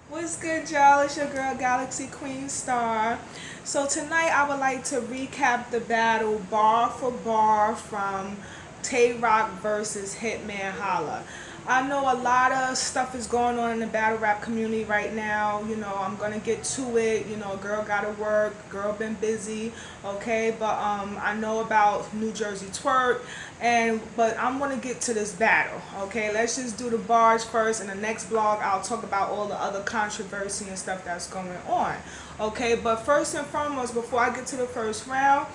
What's good, y'all? It's your girl Galaxy Queen Star. So tonight I would like to recap the battle bar for bar from Tay Rock versus Hitman Holla. I know a lot of stuff is going on in the battle rap community right now. You know, I'm gonna get to it. You know, girl gotta work, girl been busy, okay. But I know about New Jersey twerk, but I'm gonna get to this battle, okay. Let's just do the bars first. In the next blog, I'll talk about all the other controversy and stuff that's going on, okay. But first and foremost, before I get to the first round,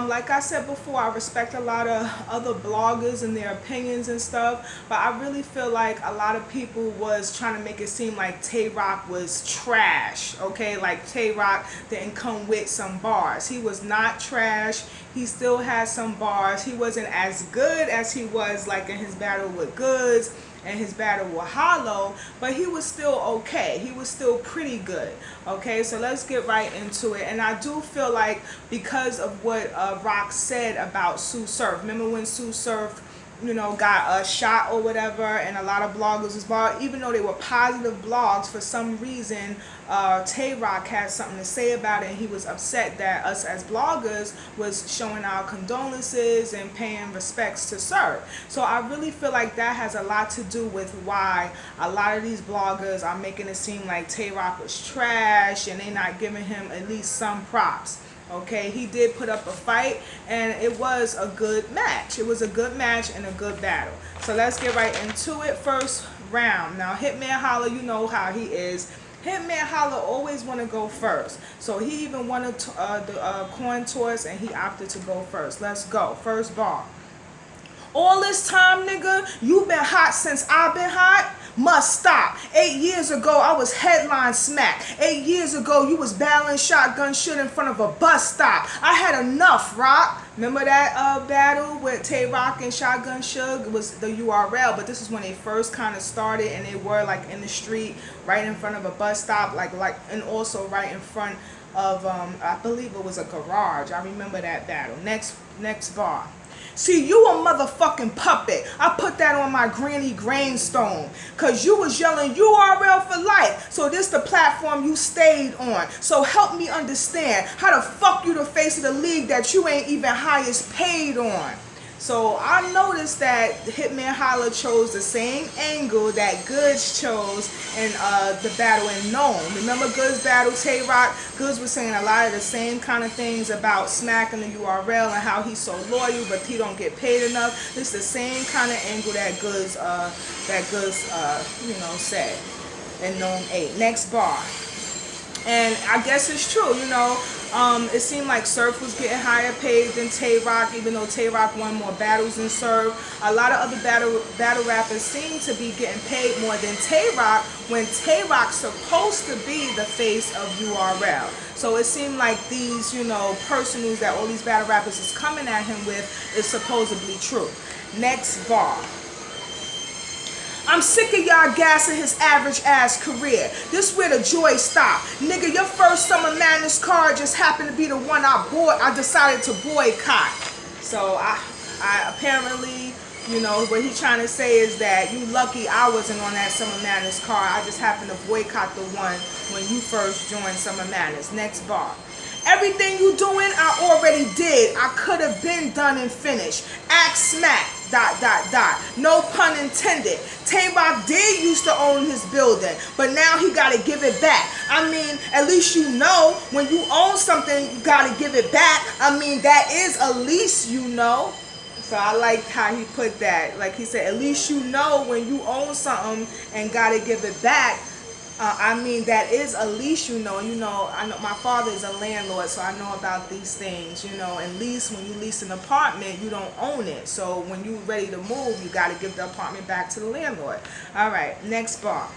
like I said before, I respect a lot of other bloggers and their opinions and stuff, but I really feel like a lot of people was trying to make it seem like Tay Rock was trash, okay? Like Tay Rock didn't come with some bars. He was not trash. He still had some bars. He wasn't as good as he was like in his battle with Goods and his battle with Hollow, but he was still okay. He was still pretty good. Okay, so let's get right into it. And I do feel like because of what Rock said about Sue Surf. Remember when Sue Surf, you know, got a shot or whatever, and a lot of bloggers was barred, even though they were positive blogs, for some reason Tay Rock had something to say about it, and he was upset that us as bloggers was showing our condolences and paying respects to Surf. So I really feel like that has a lot to do with why a lot of these bloggers are making it seem like Tay Rock was trash and they not giving him at least some props. Okay, he did put up a fight, and it was a good match. It was a good match and a good battle. So let's get right into it. First round. Now, Hitman Holla, you know how he is. Hitman Holla always want to go first. So he even wanted the coin toss, and he opted to go first. Let's go. First bar. All this time, nigga, you been hot since I been hot? Must stop. 8 years ago, I was headline smack. 8 years ago, you was battling shotgun shit in front of a bus stop. I had enough, Rock. Remember that battle with Tay Rock and Shotgun Suge? It was the URL, but this is when they first kind of started, and they were like in the street, right in front of a bus stop, and also right in front of I believe it was a garage. I remember that battle. Next bar. See, you a motherfucking puppet. I put that on my granny grainstone. Cause you was yelling URL for life. So this the platform you stayed on. So help me understand how the fuck you the face of the league that you ain't even highest paid on. So I noticed that Hitman Holla chose the same angle that Goods chose in the battle in Gnome. Remember Goods battle, Tay Rock? Goods was saying a lot of the same kind of things about smacking the URL and how he's so loyal, but he don't get paid enough. This is the same kind of angle that Goods said in Gnome 8. Next bar. And I guess it's true, you know. It seemed like Surf was getting higher paid than Tay Rock, even though Tay Rock won more battles than Surf. A lot of other battle rappers seem to be getting paid more than Tay Rock, when Tay Rock's supposed to be the face of URL. So it seemed like these, you know, personals that all these battle rappers is coming at him with is supposedly true. Next bar. I'm sick of y'all gassing his average ass career. This where the joy stop. Nigga, your first Summer Madness card just happened to be the one I decided to boycott. So I apparently, you know, what he's trying to say is that you lucky I wasn't on that Summer Madness card. I just happened to boycott the one when you first joined Summer Madness. Next bar. Everything you doing, I already did. I could have been done and finished. Act smack. ... No pun intended. Tay Rock did used to own his building, but now he got to give it back. I mean, at least you know when you own something, you got to give it back. I mean, that is a lease, you know. So I like how he put that. Like he said, at least you know when you own something and got to give it back. I mean, that is a lease, you know. You know, I know my father is a landlord, so I know about these things, you know. And lease, when you lease an apartment, you don't own it. So when you're ready to move, you got to give the apartment back to the landlord. All right, next bar.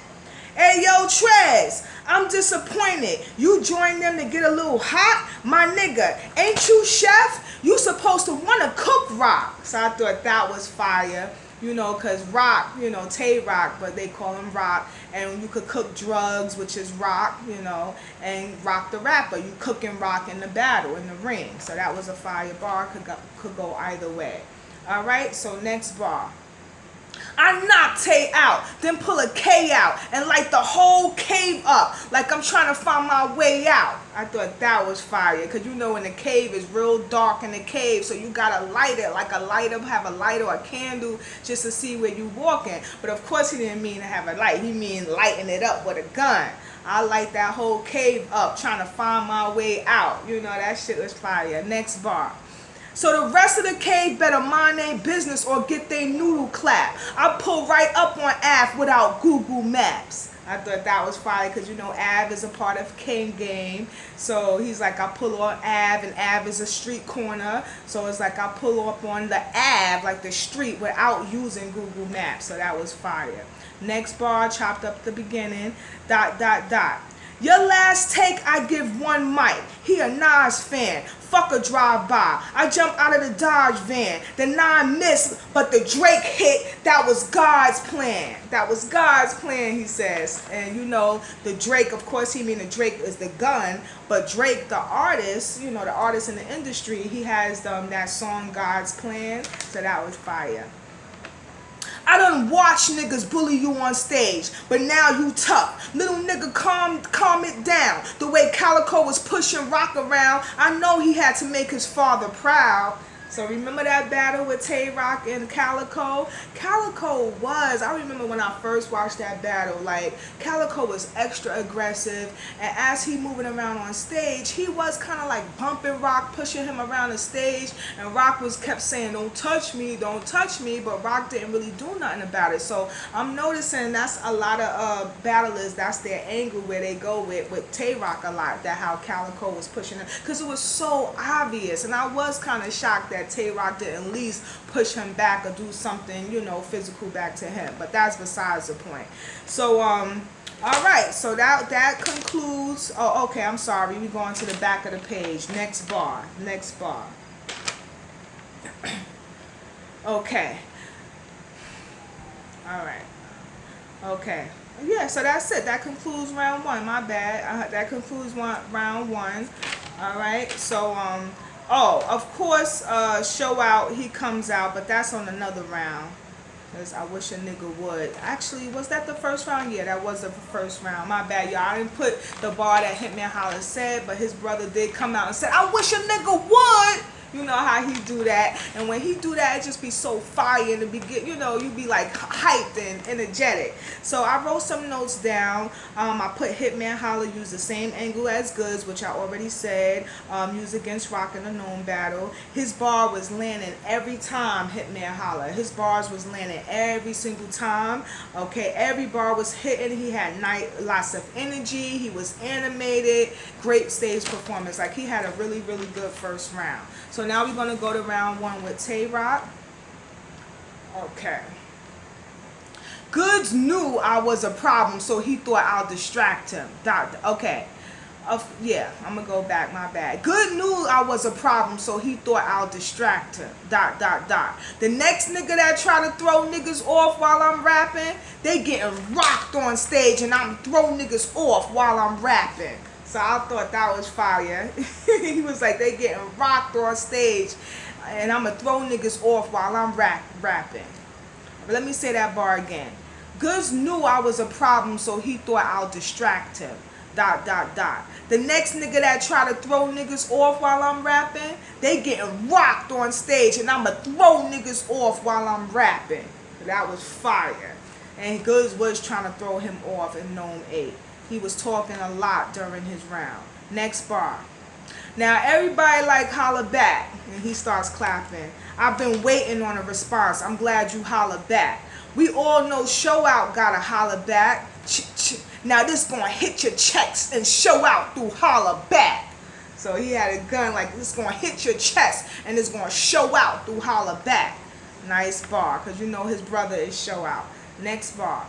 Hey, yo, Trez, I'm disappointed. You joined them to get a little hot? My nigga, ain't you chef? You supposed to want to cook Rock. So I thought that was fire. You know, because Rock, you know, Tay Rock, but they call him Rock. And you could cook drugs, which is Rock, you know, and Rock the rapper. You cooking Rock in the battle, in the ring. So that was a fire bar, could go either way. All right, so next bar. I knock Tay out, then pull a K out and light the whole cave up like I'm trying to find my way out. I thought that was fire, because you know in the cave it's real dark in the cave, so you gotta light it like a lighter, have a light or a candle just to see where you walking. But of course he didn't mean to have a light, he mean lighting it up with a gun. I light that whole cave up trying to find my way out. You know, that shit was fire. Next bar. So the rest of the cave better mind their business or get their noodle clap. I pull right up on Av without Google Maps. I thought that was fire, because you know Av is a part of King Game. So he's like, I pull on Av, and Av is a street corner. So it's like I pull up on the Av, like the street, without using Google Maps. So that was fire. Next bar, chopped up the beginning. ... Your last take, I give one mic. He a Nas fan. Fuck a drive-by. I jump out of the Dodge van. The 9 missed, but the Drake hit. That was God's plan. That was God's plan, he says. And you know, the Drake, of course, he mean the Drake is the gun. But Drake, the artist, you know, the artist in the industry, he has that song God's Plan. So that was fire. I done watch niggas bully you on stage, but now you tough. Little nigga, calm it down. The way Calico was pushing Rock around, I know he had to make his father proud. So remember that battle with Tay Rock and Calico? Calico was, I remember when I first watched that battle, like Calico was extra aggressive, and as he moving around on stage, he was kind of like bumping Rock, pushing him around the stage, and Rock kept saying, don't touch me, but Rock didn't really do nothing about it. So I'm noticing that's a lot of battlers, that's their angle where they go with Tay Rock a lot, that how Calico was pushing him, because it was so obvious, and I was kind of shocked that Tay Rock didn't at least push him back or do something, you know, physical back to him. But that's besides the point. So, all right. So that concludes. Oh, okay. I'm sorry. We're going to the back of the page. Next bar. Next bar. Okay. All right. Okay. Yeah. So that's it. That concludes round 1. My bad. That concludes round 1. All right. So oh, of course, Show Out, he comes out, but that's on another round. Because I wish a nigga would. Actually, was that the first round? Yeah, that was the first round. My bad, y'all. I didn't put the bar that Hitman Holla said, but his brother did come out and said, I wish a nigga would. You know how he do that. And when he do that, it just be so fire in the beginning. You know, you be like hyped and energetic. So I wrote some notes down. I put Hitman Holla use the same angle as Goods, which I already said. Use against Rock in a known battle. His bar was landing every time Hitman Holla. His bars was landing every single time. Okay, every bar was hitting. He had lots of energy. He was animated. Great stage performance. Like, he had a really, really good first round. So now we're going to go to round 1 with Tay Rock. Okay. Goods knew I was a problem, so he thought I'll distract him. Okay. Yeah, I'm going to go back. My bad. Good knew I was a problem, so he thought I'll distract him. The next nigga that try to throw niggas off while I'm rapping, they getting rocked on stage, and I'm throwing niggas off while I'm rapping. So I thought that was fire. He was like, they getting rocked on stage, and I'm going to throw niggas off while I'm rapping. But let me say that bar again. Goods knew I was a problem, so he thought I'll distract him. The next nigga that try to throw niggas off while I'm rapping, they getting rocked on stage, and I'm going to throw niggas off while I'm rapping. That was fire. And Goods was trying to throw him off in Gnome 8. He was talking a lot during his round. Next bar. Now everybody like holla back, and he starts clapping. I've been waiting on a response. I'm glad you holla back. We all know Show Out gotta holla back. Now this gonna hit your chest and show out through holla back. So he had a gun like this gonna hit your chest and it's gonna show out through holla back. Nice bar, cause you know his brother is Show Out. Next bar.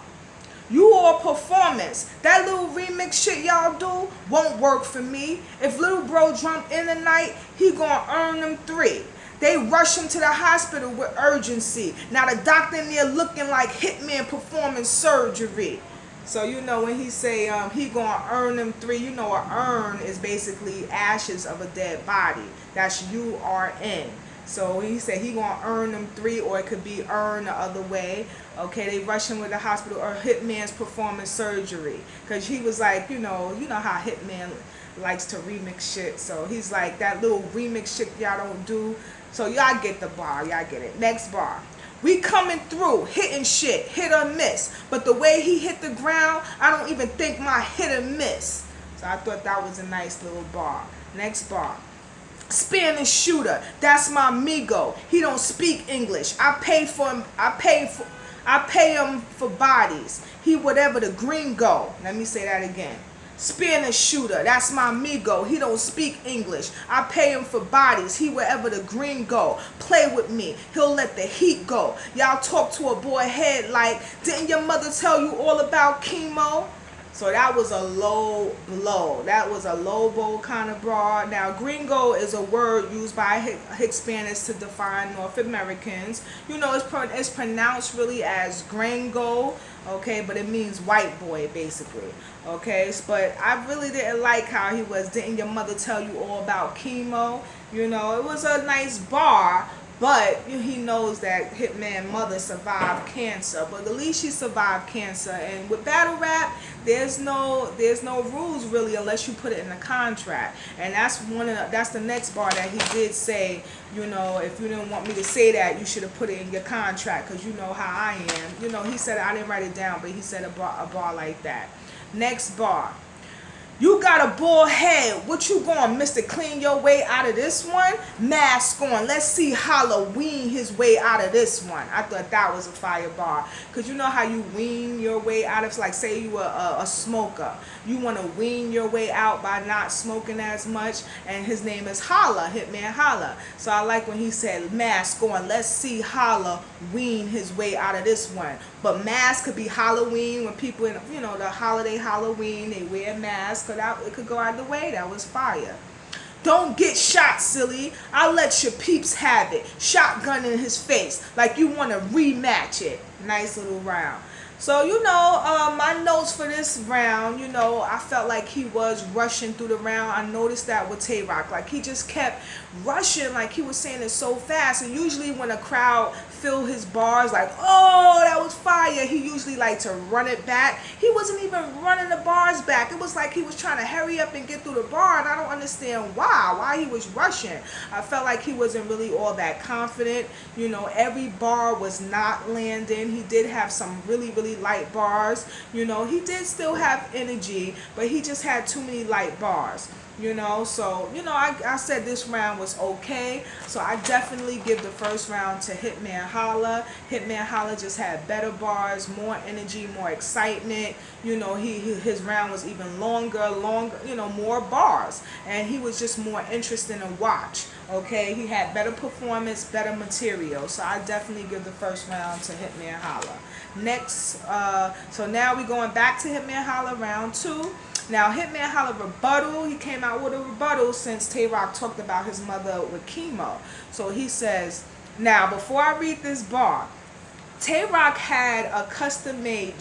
You all performance. That little remix shit y'all do won't work for me. If little bro jump in tonight, he gonna earn them 3. They rush him to the hospital with urgency. Now the doctor in there looking like Hitman performing surgery. So you know when he say he gonna earn them 3, you know a urn is basically ashes of a dead body. That's URN. So he said he gonna earn them 3, or it could be earned the other way. Okay, they rush him to the hospital, or Hitman's performing surgery, because he was like, you know how Hitman likes to remix shit. So he's like, that little remix shit y'all don't do. So y'all get the bar, y'all get it. Next bar. We coming through, hitting shit, hit or miss. But the way he hit the ground, I don't even think my hit or miss. So I thought that was a nice little bar. Next bar. Spanish shooter, that's my amigo. He don't speak English. I pay him for bodies. He whatever the gringo. Let me say that again. Spanish shooter, that's my amigo. He don't speak English. I pay him for bodies. He wherever the green go. Play with me, he'll let the heat go. Y'all talk to a boy head like, didn't your mother tell you all about chemo? So that was a low blow. That was a low blow kind of broad. Now, gringo is a word used by Hispanics to define North Americans. You know, it's pronounced really as gringo, okay, but it means white boy, basically, okay? But I really didn't like how he was, didn't your mother tell you all about chemo? You know, it was a nice bar, but he knows that Hitman mother survived cancer. But at least she survived cancer. And with battle rap, there's no rules really unless you put it in a contract. And that's the next bar that he did say, you know, if you didn't want me to say that, you should have put it in your contract, because you know how I am. You know, he said, I didn't write it down, but he said a bar like that. Next bar. You got a bald head. What you going, Mr. Clean your way out of this one? Mask on. Let's see Halloween his way out of this one. I thought that was a fire bar. Because you know how you wean your way out of, like, say you a smoker. You want to wean your way out by not smoking as much. And his name is Holla, Hitman Holla. So I like when he said mask on. Let's see Holla wean his way out of this one. But mask could be Halloween when people, you know, the holiday Halloween, they wear masks. It could go either way. That was fire. Don't get shot, silly. I'll let your peeps have it. Shotgun in his face like you want to rematch it. Nice little round. So, you know, my notes for this round, you know, I felt like he was rushing through the round. I noticed that with Tay Rock. Like, he just kept rushing, like he was saying it so fast. And usually when a crowd fill his bars, like, oh, that was fire, he usually like to run it back. He wasn't even running the bars back. It was like he was trying to hurry up and get through the bar. And I don't understand why he was rushing. I felt like he wasn't really all that confident. You know, every bar was not landing. He did have some really light bars. You know, he did still have energy, but he just had too many light bars. You know, so, you know, I said this round was okay. So I definitely give the first round to Hitman Holla. Hitman Holla just had better bars, more energy, more excitement. You know, his round was even longer, you know, more bars. And he was just more interesting to watch. Okay, he had better performance, better material. So I definitely give the first round to Hitman Holla. Next, so now we're going back to Hitman Holla round 2. Now, Hitman Holla rebuttal, he came out with a rebuttal since Tay Rock talked about his mother with chemo. So he says, now, before I read this bar, Tay Rock had a custom-made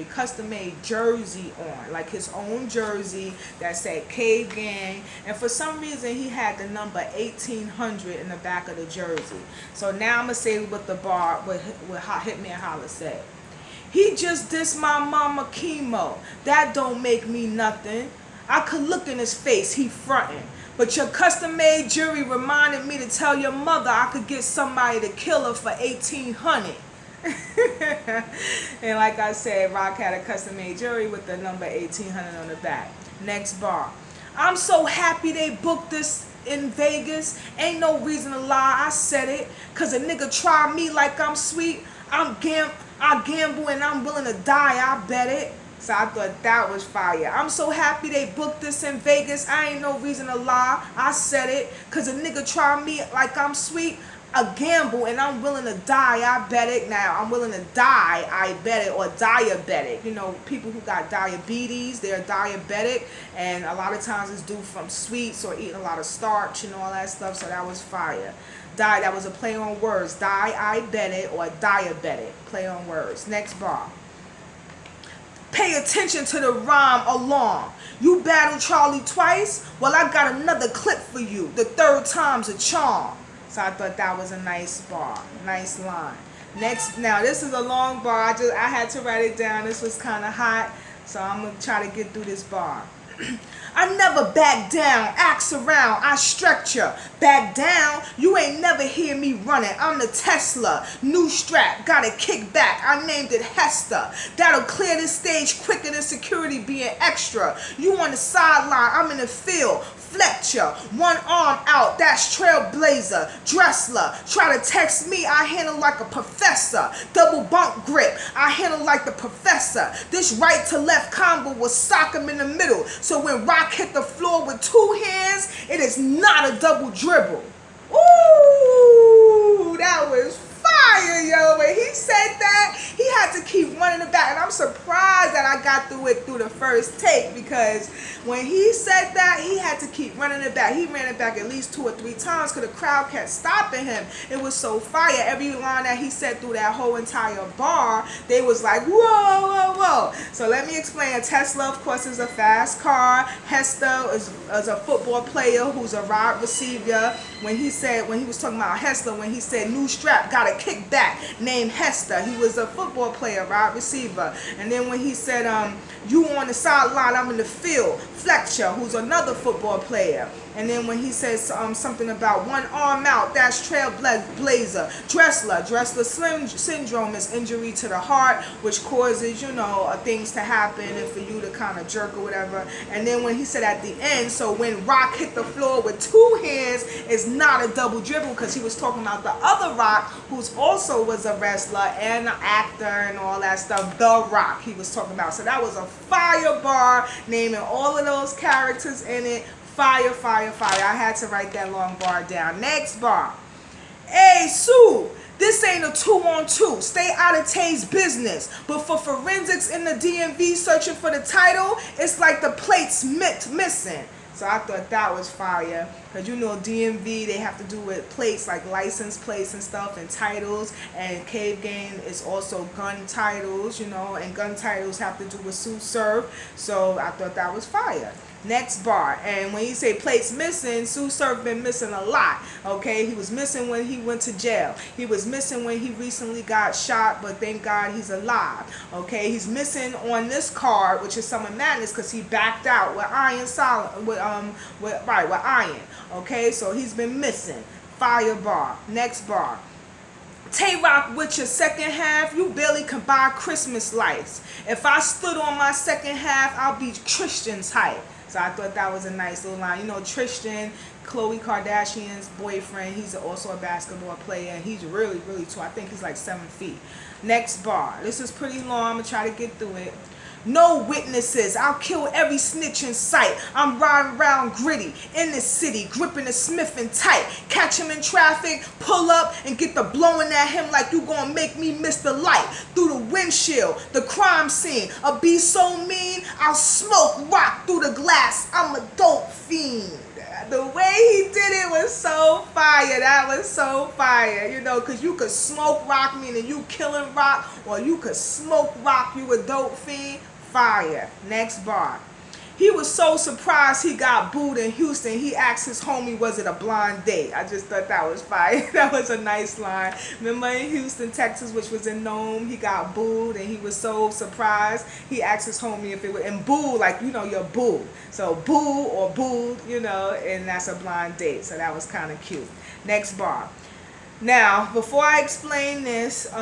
custom-made jersey on, like his own jersey that said K Gang, and for some reason he had the number 1800 in the back of the jersey. So now I'm gonna say what the bar, what Hitman Holla said. He just dissed my mama chemo. That don't make me nothing. I could look in his face, he frontin'. But your custom-made jewelry reminded me to tell your mother I could get somebody to kill her for 1800. And like I said, Rock had a custom-made jewelry with the number 1800 on the back. Next bar. I'm so happy they booked this in Vegas. Ain't no reason to lie, I said it. Cause a nigga try me like I'm sweet. I gamble and I'm willing to die, I bet it. So I thought that was fire. I'm so happy they booked this in Vegas. I ain't no reason to lie. I said it. Cause a nigga try me like I'm sweet. A gamble and I'm willing to die. I bet it. Now I'm willing to die. I bet it. Or diabetic. You know, people who got diabetes, they're diabetic. And a lot of times it's due from sweets or eating a lot of starch and all that stuff. So that was fire. That was a play on words. Die, I bet it. Or diabetic. Play on words. Next bar. Pay attention to the rhyme along. You battled Charlie twice? Well, I got another clip for you. The third time's a charm. So I thought that was a nice bar, nice line. Next, now this is a long bar. I had to write it down. This was kind of hot, so I'm gonna try to get through this bar. I never back down, axe around, I stretch ya. Back down, you ain't never hear me running. I'm the Tesla, new strap, gotta kick back. I named it Hester. That'll clear this stage quicker than security being extra. You on the sideline, I'm in the field. Fletcher, one arm out, that's Trailblazer. Dressler, try to text me, I handle like a professor. Double bunk grip, I handle like the professor. This right to left combo will sock him in the middle. So when Rock hit the floor with two hands, it is not a double dribble. Ooh, that was fire, yo. When he said that, he had to keep running it back. And I'm surprised that I got through it through the first take, because when he said that, he had to keep running it back. He ran it back at least 2 or 3 times because the crowd kept stopping him. It was so fire. Every line that he said through that whole entire bar, they was like, whoa, whoa, whoa. So let me explain. A Tesla, of course, is a fast car. Hester is a football player who's a wide receiver. When he was talking about Hester, when he said new strap, got a kick back, named Hester, he was a football player, wide receiver. And then when he said, you on the sideline, I'm in the field, Fletcher, who's another football player. And then when he says something about one arm out, that's Trailblazer. Dressler Slim syndrome is injury to the heart, which causes, you know, things to happen and for you to kind of jerk or whatever. And then when he said at the end, so when Rock hit the floor with 2 hands, it's not a double dribble, because he was talking about the other Rock, who's also was a wrestler and an actor and all that stuff. The Rock he was talking about. So that was a fire bar, naming all of those characters in it. Fire, fire, fire. I had to write that long bar down. Next bar. Hey, Sue, this ain't a 2-on-2. Stay out of Tay's business. But for forensics in the DMV searching for the title, it's like the plate's missing. So I thought that was fire. Because you know DMV, they have to do with plates, like license plates and stuff, and titles. And Cave Game is also gun titles, you know, and gun titles have to do with suit serve. So I thought that was fire. Next bar. And when you say plates missing, Sue Surf been missing a lot. Okay, he was missing when he went to jail. He was missing when he recently got shot, but thank God he's alive. Okay, he's missing on this card, which is Summer Madness, because he backed out with Iron. Okay, so he's been missing. Fire bar. Next bar. Tay Rock with your second half, you barely can buy Christmas lights. If I stood on my second half, I'll be Tristan's height. So I thought that was a nice little line. You know, Tristan, Khloe Kardashian's boyfriend, he's also a basketball player, and he's really, really tall. I think he's like 7 feet. Next bar. This is pretty long. I'm going to try to get through it. No witnesses. I'll kill every snitch in sight. I'm riding around gritty in the city, gripping the Smith and tight. Catch him in traffic, pull up, and get the blowing at him like you gonna make me miss the light. Through the windshield, the crime scene. I'll be so mean, I'll smoke Rock through the glass. I'm a dope fiend. The way he did it was so fire. That was so fire. You know, because you could smoke Rock, meaning you killing Rock, or you could smoke Rock, you a dope fiend. Fire. Next bar. He was so surprised he got booed in Houston. He asked his homie, was it a blind date? I just thought that was fire. That was a nice line. Remember in Houston, Texas, which was in Nome, he got booed and he was so surprised. He asked his homie if it was, and boo, like, you know, you're booed. So boo or booed, you know, and that's a blind date. So that was kind of cute. Next bar. Now, before I explain this,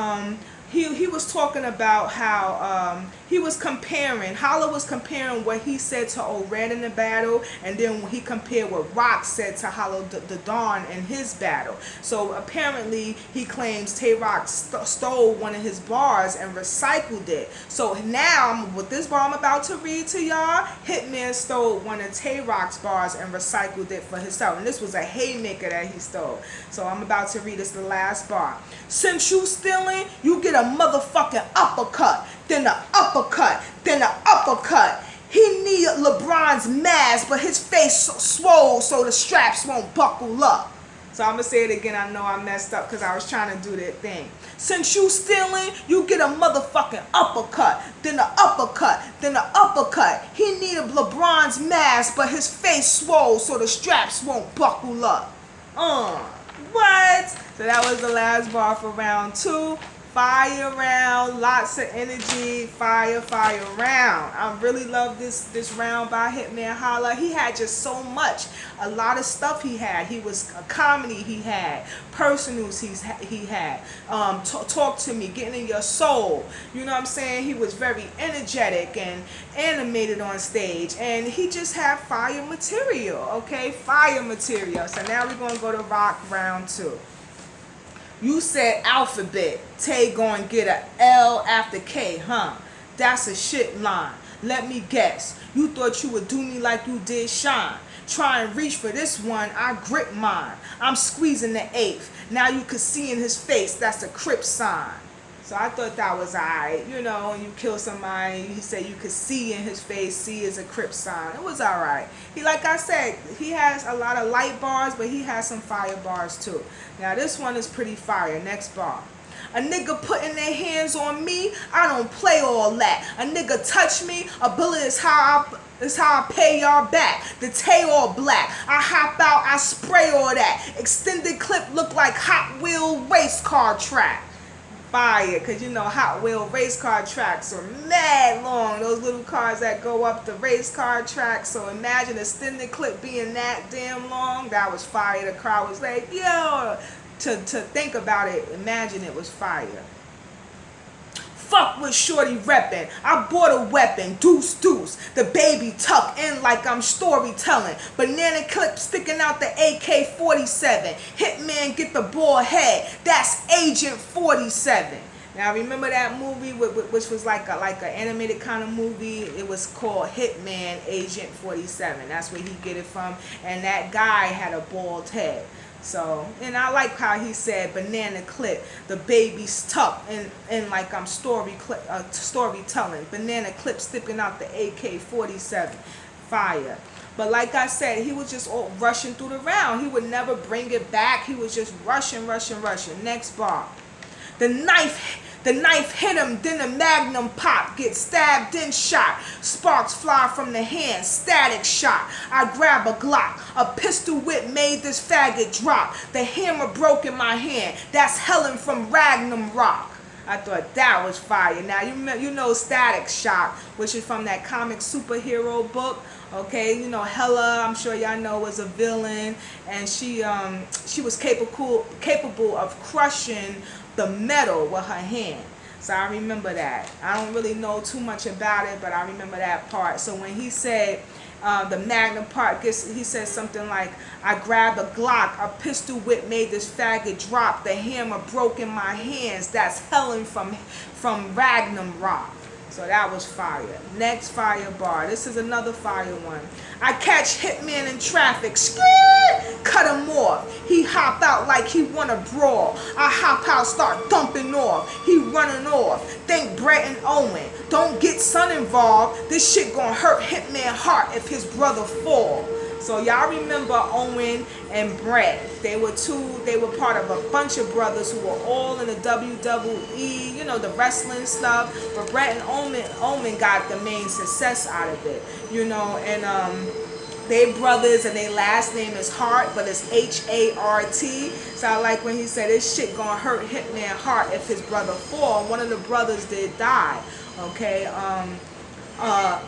he was talking about how he was comparing, Holla was comparing what he said to O-Red in the battle, and then he compared what Rock said to Holla the Dawn in his battle. So apparently he claims Tay Rock stole one of his bars and recycled it. So now with this bar I'm about to read to y'all, Hitman stole one of Tay Rock's bars and recycled it for himself. And this was a haymaker that he stole. So I'm about to read this, the last bar. Since you stealing, you get a motherfucking uppercut, then an uppercut, then an uppercut. He need LeBron's mask, but his face swole so the straps won't buckle up. So I'm going to say it again. I know I messed up because I was trying to do that thing. Since you stealing, you get a motherfucking uppercut. Then the uppercut. Then the uppercut. He needed LeBron's mask, but his face swole so the straps won't buckle up. What? So that was the last bar for round 2. Fire round, lots of energy, fire round. I really love this round by Hitman Holla. He had just so much, a lot of stuff he had. He was a comedy he had, personals he had, talk to me, getting in your soul. You know what I'm saying? He was very energetic and animated on stage, and he just had fire material, okay? Fire material. So now we're gonna go to rock round 2. You said alphabet, Tay gon' get a L after K, huh? That's a shit line. Let me guess. You thought you would do me like you did Shine. Try and reach for this one, I grip mine. I'm squeezing the 8th. Now you could see in his face, that's a Crip sign. So I thought that was alright. You know, when you kill somebody, he said you could see in his face, see is a Crip sign. It was alright. He, like I said, he has a lot of light bars, but he has some fire bars too. Now this one is pretty fire. Next bar. A nigga putting their hands on me, I don't play all that. A nigga touch me, a bullet is how I pay y'all back. The Tay all black. I hop out, I spray all that. Extended clip look like Hot Wheel race car track. Fire, because you know Hot Wheel race car tracks are mad long. Those little cars that go up the race car track. So imagine a extended clip being that damn long. That was fire. The crowd was like, yo. To think about it, imagine it was fire. Fuck with shorty reppin'. I bought a weapon, deuce. The baby tucked in like I'm storytelling. Banana clip sticking out the AK-47. Hitman get the ball head. That's Agent 47. Now remember that movie, which was like an animated kind of movie. It was called Hitman Agent 47. That's where he get it from. And that guy had a bald head. So, and I like how he said banana clip, the baby's tucked and like I'm storytelling. Banana clip sticking out the AK-47. Fire. But like I said, he was just all rushing through the round. He would never bring it back. He was just rushing. Next bar. The knife hit him, then the magnum pop, get stabbed, then shot. Sparks fly from the hand, static shot. I grab a Glock, a pistol whip made this faggot drop. The hammer broke in my hand, that's Helen from Ragnarok. I thought that was fire. Now you know Static Shock, which is from that comic superhero book. Okay, you know Hella, I'm sure y'all know, was a villain, and she was capable of crushing the metal with her hand. So I remember that. I don't really know too much about it, but I remember that part. So when he said the Magnum part, he said something like, I grabbed a Glock, a pistol whip made this faggot drop, the hammer broke in my hands, that's Helen from Ragnarok. So that was fire. Next fire bar. This is another fire one. I catch Hitman in traffic. Cut him off. He hop out like he wanna brawl. I hop out, start thumping off. He running off. Think Brett and Owen. Don't get son involved. This shit gonna hurt Hitman heart if his brother fall. So y'all remember Owen and Brett. They were part of a bunch of brothers who were all in the WWE, you know, the wrestling stuff. But Brett and Owen got the main success out of it, you know, and they brothers and their last name is Hart, but it's H-A-R-T. So I like when he said this shit gonna hurt Hitman heart if his brother fall. One of the brothers did die, okay?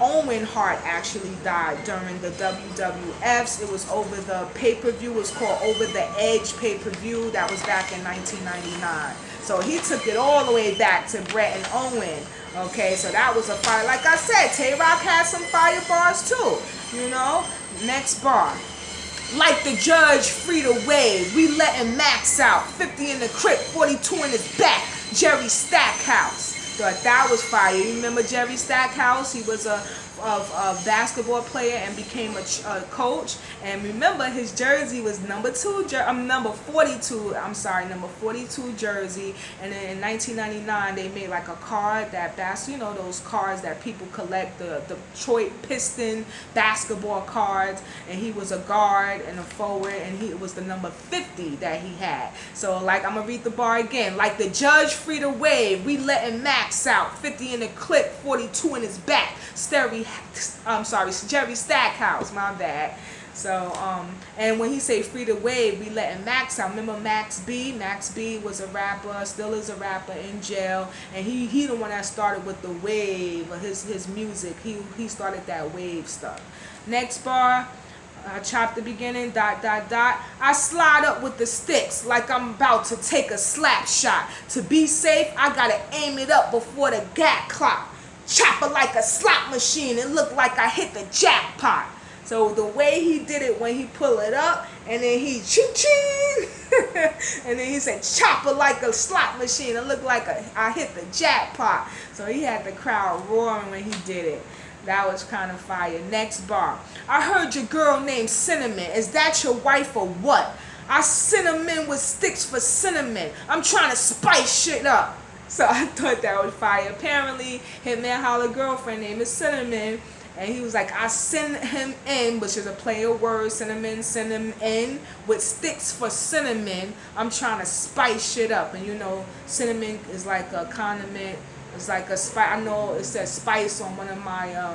Owen Hart actually died during the WWFs. It was over the pay-per-view. It was called Over the Edge pay-per-view. That was back in 1999. So he took it all the way back to Brett and Owen. Okay, so that was a fire. Like I said, Tay Rock had some fire bars too, you know. Next bar. Like the judge, free to wave. We letting Max out. 50 in the crib, 42 in his back. Jerry Stackhouse. Thought that was fire. You remember Jerry Stackhouse? He was a of a basketball player and became a coach. And remember, his jersey was number 42. I'm sorry, number 42 jersey. And then in 1999, they made like a card that those cards that people collect, the Detroit Piston basketball cards. And he was a guard and a forward, and it was the number 50 that he had. So like, I'm gonna read the bar again. Like the judge freed a wave, we letting Max out. 50 in the clip, 42 in his back. Jerry Stackhouse, my bad. So, and when he say free the wave, we letting Max out. Remember Max B? Max B was a rapper, still is a rapper in jail. And he the one that started with the wave, or his music. He started that wave stuff. Next bar, chop the beginning, ... I slide up with the sticks like I'm about to take a slap shot. To be safe, I gotta aim it up before the gat clock. Chop it like a slot machine. It looked like I hit the jackpot. So the way he did it when he pull it up, and then he ching, and then he said, chop it like a slot machine. It looked like I hit the jackpot. So he had the crowd roaring when he did it. That was kind of fire. Next bar. I heard your girl named Cinnamon. Is that your wife or what? I cinnamon with sticks for cinnamon. I'm trying to spice shit up. So I thought that was fire. Apparently, Hitman Holla girlfriend name is Cinnamon. And he was like, I send him in, which is a play of words, cinnamon, send him in with sticks for cinnamon. I'm trying to spice shit up. And you know, cinnamon is like a condiment. It's like a spice. I know it says spice on one of my,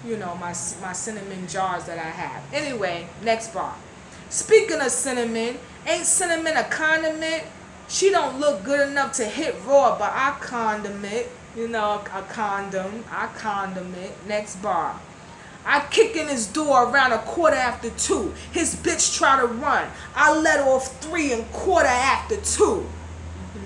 my cinnamon jars that I have. Anyway, next bar. Speaking of cinnamon, ain't cinnamon a condiment? She don't look good enough to hit raw, but I condiment. You know, a condom. I condiment. Next bar. I kick in his door around 2:15. His bitch try to run. I let off 3 2:15.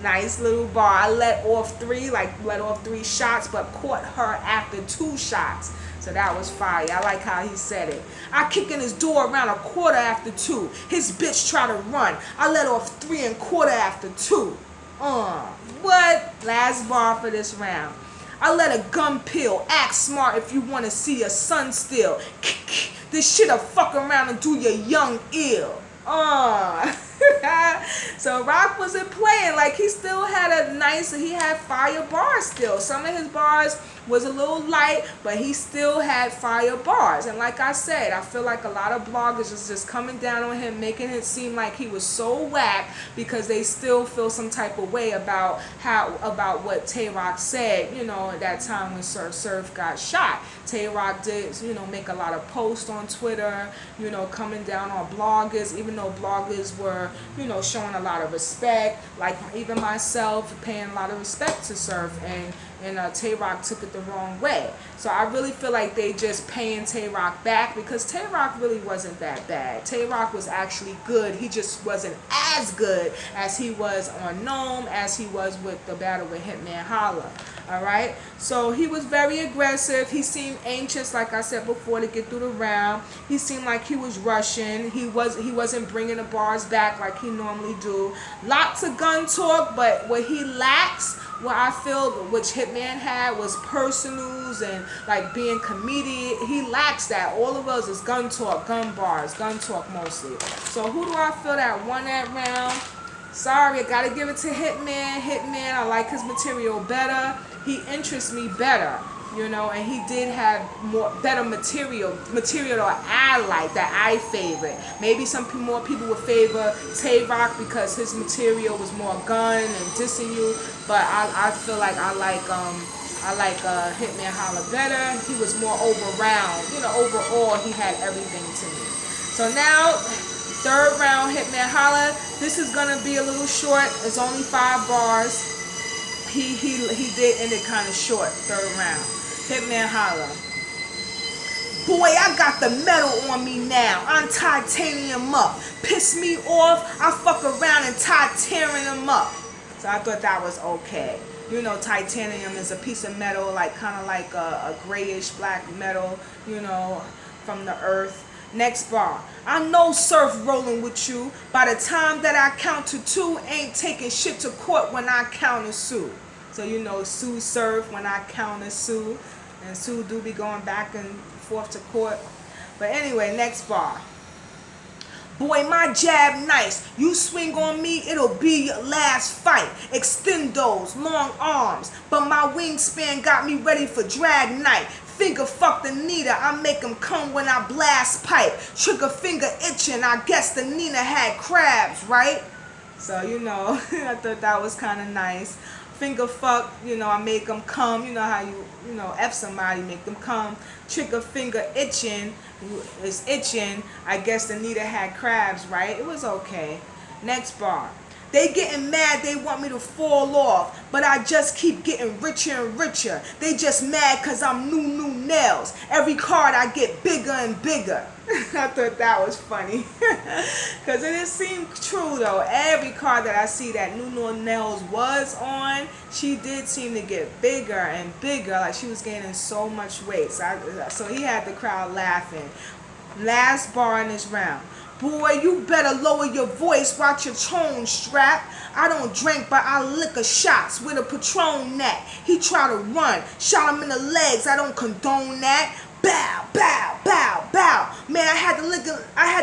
Nice little bar. I let off 3 shots, but caught her after 2 shots. So that was fire. I like how he said it. I kick in his door around 2:15. His bitch try to run. I let off 3 2:15. What? Last bar for this round. I let a gun peel. Act smart if you want to see your son still. This shit'll fuck around and do your young ill. So Rock wasn't playing. Like, he still had he had fire bars still. Some of his bars was a little light, but he still had fire bars. And like I said, I feel like a lot of bloggers is just coming down on him, making it seem like he was so whack because they still feel some type of way about what Tay Rock said, at that time when Surf got shot. Tay Rock did, make a lot of posts on Twitter, coming down on bloggers, even though bloggers were, showing a lot of respect, like even myself paying a lot of respect to Surf, and Tay Rock took it the wrong way. So I really feel like they just paying Tay Rock back, because Tay Rock really wasn't that bad. Tay Rock was actually good. He just wasn't as good as he was on Gnome, as he was with the battle with Hitman Holla. Alright, so he was very aggressive. He seemed anxious, like I said before, to get through the round. He seemed like he was rushing. He wasn't bringing the bars back like he normally do. Lots of gun talk, but what he lacks, what I feel, which Hitman had, was personals and like being comedian. He lacks that. All of us is gun talk, gun bars, gun talk mostly. So who do I feel that won that round? Sorry, I gotta give it to Hitman. Hitman, I like his material better. He interests me better, and he did have better material that I like, that I favorite. Maybe more people would favor Tay Rock because his material was more gun and dissing you, but I feel like I like Hitman Holla better. He was more overall, overall he had everything to me. So now, third round, Hitman Holla. This is gonna be a little short. It's only 5 bars. He did end it kind of short, third round. Hitman Holla. Boy, I got the metal on me now. I'm titanium up. Piss me off, I fuck around and titanium up. So I thought that was okay. Titanium is a piece of metal, kind of like a grayish black metal, from the earth. Next bar. I know Surf rolling with you. By the time that I count to 2, ain't taking shit to court when I counter sue. So sue Surf when I counter sue. And Sue do be going back and forth to court. But anyway, next bar. Boy, my jab nice. You swing on me, it'll be your last fight. Extend those long arms, but my wingspan got me ready for drag night. Finger fuck the Nita, I make him come when I blast pipe. Trigger finger itching, I guess the Nina had crabs, right? So, you know, I thought that was kind of nice. Finger fuck, you know, I make them come. You know how you know, F somebody, make them come. Trigger finger itching, is itching. I guess the Nita had crabs, right? It was okay. Next bar. They getting mad, they want me to fall off, but I just keep getting richer and richer. They just mad cause I'm new nails. Every card I get bigger and bigger. I thought that was funny. Cause it seemed true though. Every card that I see that new nails was on, she did seem to get bigger and bigger. Like she was gaining so much weight. So he had the crowd laughing. Last bar in this round. Boy, you better lower your voice, watch your tone strap. I don't drink, but I liquor shots with a Patron neck. He try to run, shot him in the legs, I don't condone that. Bow, bow, bow, bow. Man, I had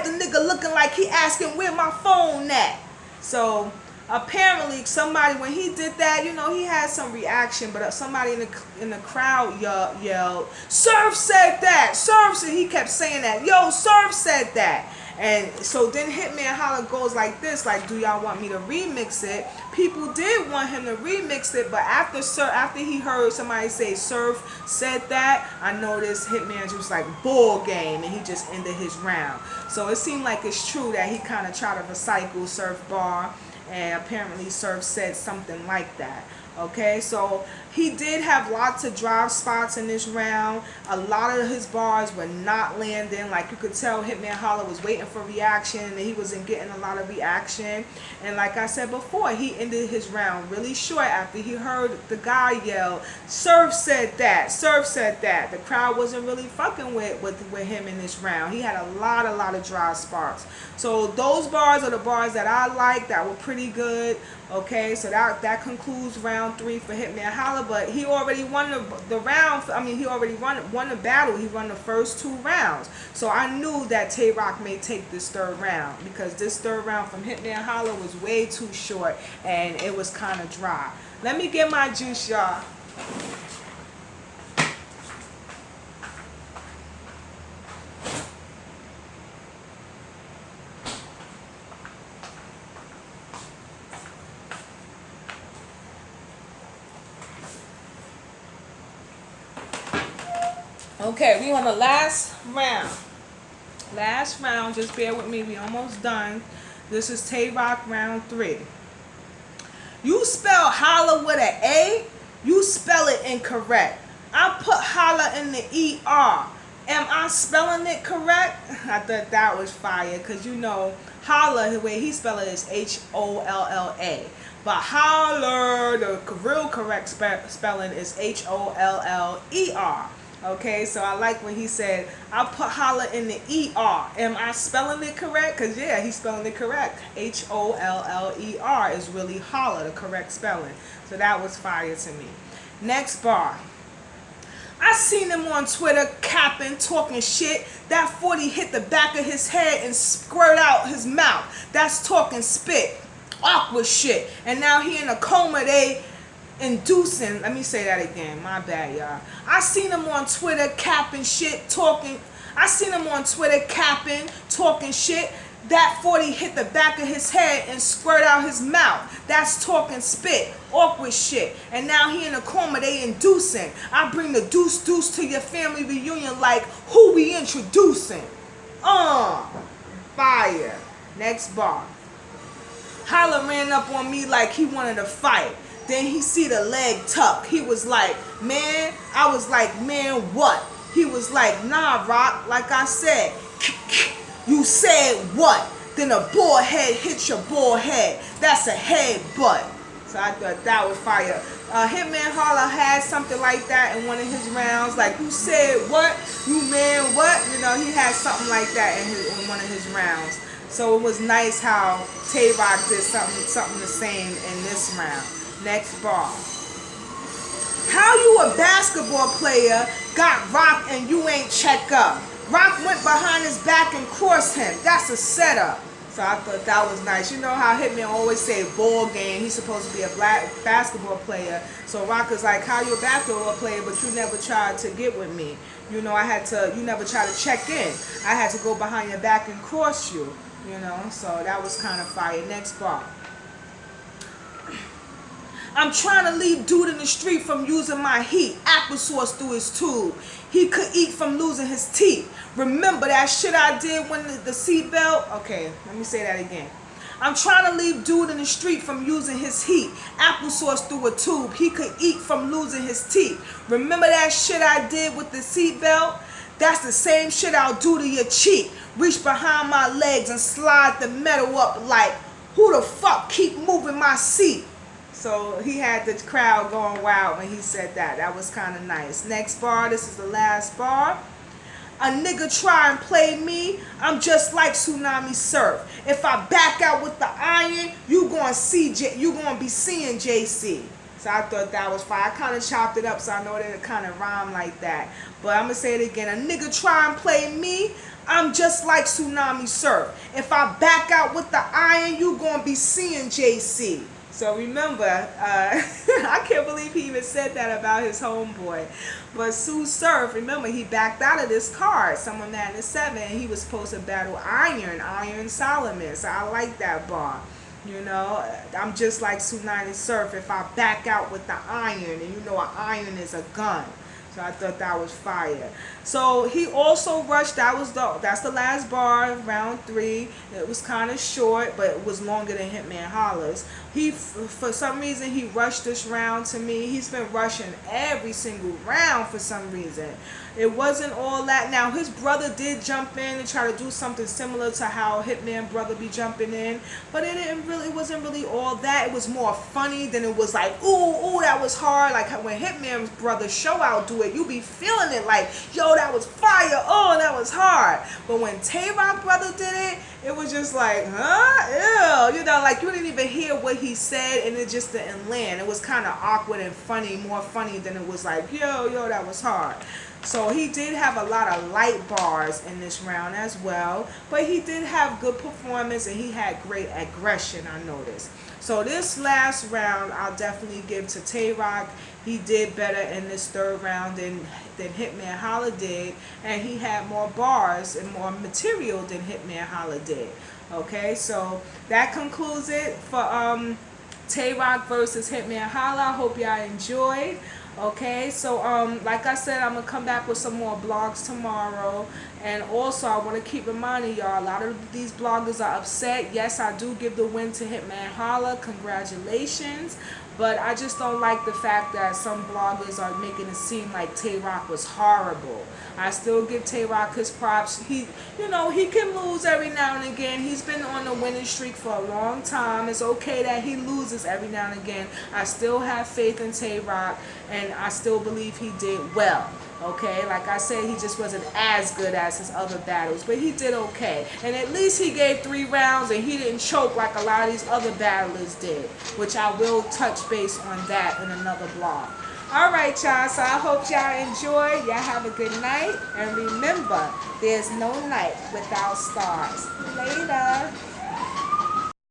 the nigga looking like he asking where my phone at. So apparently somebody, when he did that, you know, he had some reaction, but somebody in the crowd yelled, Surf said that, Surf said, he kept saying that, yo, Surf said that. And so then Hitman Holla goes like this, like, do y'all want me to remix it? People did want him to remix it, but after he heard somebody say Surf said that, I noticed Hitman just was like, bull game, and he just ended his round. So it seemed like it's true that he kind of tried to recycle Surf bar, and apparently Surf said something like that. Okay, so he did have lots of drive spots in this round. A lot of his bars were not landing. Like you could tell Hitman Holla was waiting for reaction and he wasn't getting a lot of reaction. And like I said before, he ended his round really short after he heard the guy yell, Surf said that, Surf said that. The crowd wasn't really fucking with him in this round. He had a lot of drive spots. So those bars are the bars that I like, that were pretty good. Okay, so that concludes round 3 for Hitman Holla, but he already won the round. I mean, he already won the battle. He won the first 2 rounds. So I knew that Tay Rock may take this 3rd round, because this 3rd round from Hitman Holla was way too short and it was kind of dry. Let me get my juice, y'all. Okay, we on the last round. Last round, just bear with me, we almost done. This is Tay Rock round 3. You spell holla with an A, you spell it incorrect. I put holla in the ER. Am I spelling it correct? I thought that was fire, because you know, holla, the way he spell it is H-O-L-L-A. But holler, the real correct spelling is H-O-L-L-E-R. Okay, so I like when he said, I put holla in the ER. Am I spelling it correct? Because, yeah, he's spelling it correct. H-O-L-L-E-R is really holla, the correct spelling. So that was fire to me. Next bar. I seen him on Twitter capping, talking shit. That 40 hit the back of his head and squirt out his mouth. That's talking spit. Awkward shit. And now he in a coma, they inducing, let me say that again, my bad, y'all. I seen him on Twitter capping shit, talking. I seen him on Twitter capping, talking shit. That 40 hit the back of his head and squirt out his mouth. That's talking spit, awkward shit. And now he in a coma, they inducing. I bring the deuce to your family reunion like, who we introducing? Fire. Next bar. Holla ran up on me like he wanted to fight. Then he see the leg tuck. He was like, man, I was like, man, what? He was like, nah, Rock, like I said. You said what? Then a ball head hit your ball head. That's a headbutt. So I thought that was fire. Hitman Holla had something like that in one of his rounds. Like, you said what? You man what? You know, he had something like that in one of his rounds. So it was nice how Tay Rock did something the same in this round. Next bar. How you a basketball player got Rock and you ain't check up? Rock went behind his back and crossed him. That's a setup. So I thought that was nice. You know how Hitman always say ball game. He's supposed to be a black basketball player. So Rock is like, how you a basketball player, but you never tried to get with me. You know, you never tried to check in. I had to go behind your back and cross you. You know, so that was kind of fire. Next bar. I'm trying to leave dude in the street from using my heat. Applesauce through his tube. He could eat from losing his teeth. Remember that shit I did when the seatbelt? Okay, let me say that again. I'm trying to leave dude in the street from using his heat. Applesauce through a tube. He could eat from losing his teeth. Remember that shit I did with the seatbelt? That's the same shit I'll do to your cheek. Reach behind my legs and slide the metal up like, who the fuck keep moving my seat? So he had the crowd going wild when he said that. That was kind of nice. Next bar, this is the last bar. A nigga try and play me, I'm just like tsunami surf. If I back out with the iron, you gonna be seeing JC. So I thought that was fine. I kind of chopped it up so I know that it kind of rhymed like that. But I'm gonna say it again. A nigga try and play me, I'm just like tsunami surf. If I back out with the iron, you gonna be seeing JC. So remember, I can't believe he even said that about his homeboy. But Sue Surf, remember, he backed out of this card, SM7, and he was supposed to battle Iron Solomon. So I like that bar. You know, I'm just like Tsunami Surf if I back out with the iron, and you know an iron is a gun. So I thought that was fire. So he also rushed. That's the last bar, round 3. It was kind of short, but it was longer than Hitman Holla's. For some reason, he rushed this round to me. He's been rushing every single round for some reason. It wasn't all that. Now his brother did jump in and try to do something similar to how Hitman brother be jumping in, but it wasn't really all that. It was more funny than it was like, ooh, that was hard. Like when Hitman's brother show out do it, you be feeling it like, yo, that was fire. Oh, that was hard. But when Tay Rock brother did it, it was just like, huh? Ew. You know, like you didn't even hear what he said, and it just didn't land. It was kind of awkward and funny, more funny than it was like, yo, that was hard. So he did have a lot of light bars in this round as well, but he did have good performance and he had great aggression, I noticed. So this last round, I'll definitely give to Tay Rock. He did better in this 3rd round than Hitman Holla did, and he had more bars and more material than Hitman Holla did. Okay, so that concludes it for Tay Rock versus Hitman Holla. I hope y'all enjoyed. Okay, so like I said, I'm gonna come back with some more blogs tomorrow, and also I want to keep reminding y'all, a lot of these bloggers are upset. Yes, I do give the win to Hitman Holla, congratulations, but I just don't like the fact that some bloggers are making it seem like Tay Rock was horrible. I still give Tay Rock his props. He can lose every now and again. He's been on a winning streak for a long time. It's okay that he loses every now and again. I still have faith in Tay Rock, and I still believe he did well. Okay, like I said, he just wasn't as good as his other battles, but he did okay. And at least he gave 3 rounds and he didn't choke like a lot of these other battlers did, which I will touch base on that in another blog. Alright, y'all, so I hope y'all enjoy. Y'all have a good night, and remember, there's no night without stars. Later.